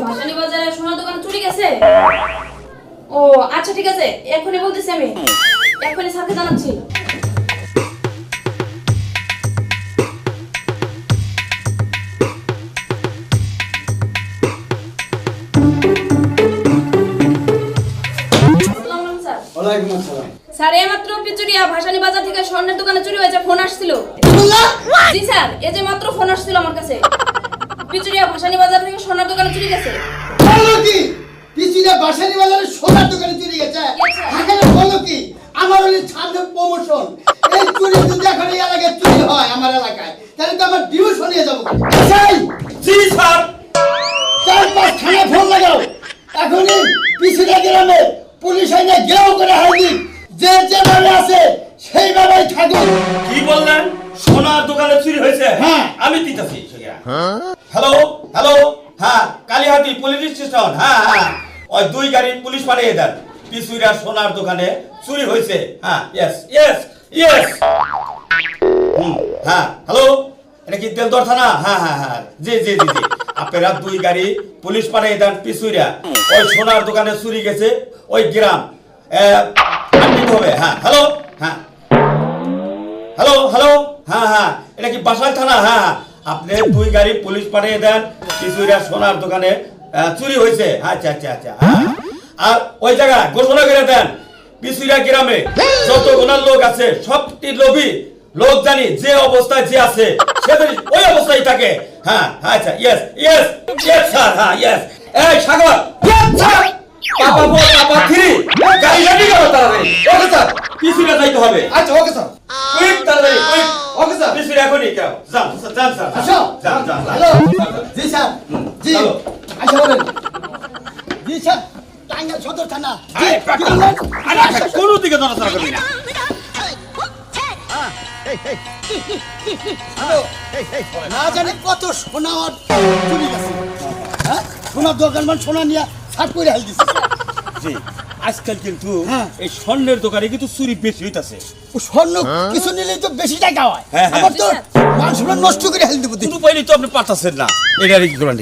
ভাসানী বাজারে সোনার দোকানে চুরি গেছে? ও আচ্ছা ঠিক আছে, এখনই বলতেছি, আমি এখনই স্যারকে জানাচ্ছি। স্যার এইমাত্র পিচুরিয়া ভাসানী বাজার থেকে স্বর্ণের দোকানে চুরি হয়েছে, ফোন আসছিল। জি স্যার, এই যে মাত্র ফোন আসছিল আমার কাছে, পিচুরিয়া ভাসানী বাজার থেকে স্বর্ণের দোকানে চুরি গেছে। বলো কি পিচুরিয়া ভাসানী বাজারে সোনার দোকানে চুরি গেছে? এখানে বলো কি আমার ওই ছাদে প্রমোশন, এই চুরি যদি এখন এই এলাকায় চুরি হয় আমার এলাকায়, তাহলে তো আমার ডিভিশন নিয়ে যাবো। জি স্যার, 4-5 থানায় ফোন লাগাও, এখনই পিচুরিয়া গ্রামে পুলিশ আইনে গেও করে হাইনি, যে যেভাবে আছে সেইভাবেই থাকুন। কি বললেন? সোনার দোকানে চুরি হয়েছে? হ্যাঁ। আমি দিতেছি। হ্যালো হ্যালো, হ্যাঁ কালীহাটি পুলিশ স্টেশন, হ্যাঁ হ্যাঁ, ওই 2 গাড়ি পুলিশ পাঠিয়ে দেন। পিচুরিয়া সোনার দোকানে চুরি হয়েছে। হ্যাঁ ইয়েস ইয়েস ইয়েস। হ্যাঁ হ্যালো, এটা কি তেলদর থানা? হ্যাঁ হ্যাঁ হ্যাঁ, জি জি জি জি, আপনারা 2 গাড়ি পুলিশ পাঠিয়ে দেন। পিচুরিয়া ওই সোনার দোকানে চুরি গেছে, ওই গ্রাম হবে। হ্যাঁ হ্যালো, হ্যাঁ হ্যালো হ্যালো, হ্যাঁ হ্যাঁ, এটা কি বাসাইল থানা? হ্যাঁ, আপনি 2 গাড়ি পুলিশ পাঠিয়ে দেন। পিচুরিয়া সোনার দোকানে চুরি হয়েছে। আচ্ছা আচ্ছা আচ্ছা, আর ওই জায়গায় ঘোষণা করে দেন, পিচুরিয়া গ্রামে যত গুণার লোক আছে সবটি লোভী লোক জানি, যে অবস্থায় যে আছে সে ওই অবস্থায় থাকে। হ্যাঁ আচ্ছা ইয়েস ইয়েস ইয়েস স্যার, হ্যাঁ ইয়েস। এই সাগর, ইয়েস স্যার। পাপা বল পাপা থ্রি, গাড়ি রেডি করো তাড়াতাড়ি। ওকে স্যার, পিছুরে যাইতে হবে। আচ্ছা ওকে স্যার, কুইক তাড়াতাড়ি কুইক। ওকে স্যার, পিছুরে এখনই যাও, যান যান স্যার, আসো। যান যান। হ্যালো জি স্যার, জি চলো। আচ্ছা বলেন। জি স্যার, টাঙ্গাইল সদর থানা। জি এই, কি বললেন? আরে কোনো দিকে নড়াচড়া করবি না। না জানি কত সোনা আর চুরি গেছে। হ্যাঁ, সোনার দোকান মানে সোনা নিয়ে ছাট করে হাল দিছে। জি, আজকাল কিন্তু হ্যাঁ। এই স্বর্ণের দোকানে কিন্তু চুরি বেশি হইতাছে। ও স্বর্ণ কিছু নিলেই তো বেশি টাকা হয়। হ্যাঁ, হ্যাঁ। আমার তো মানুষ নষ্ট করে হাল দেবো। কোনো পাইলে তো আপনি পাঠাচ্ছেন না, এটা কি করেন?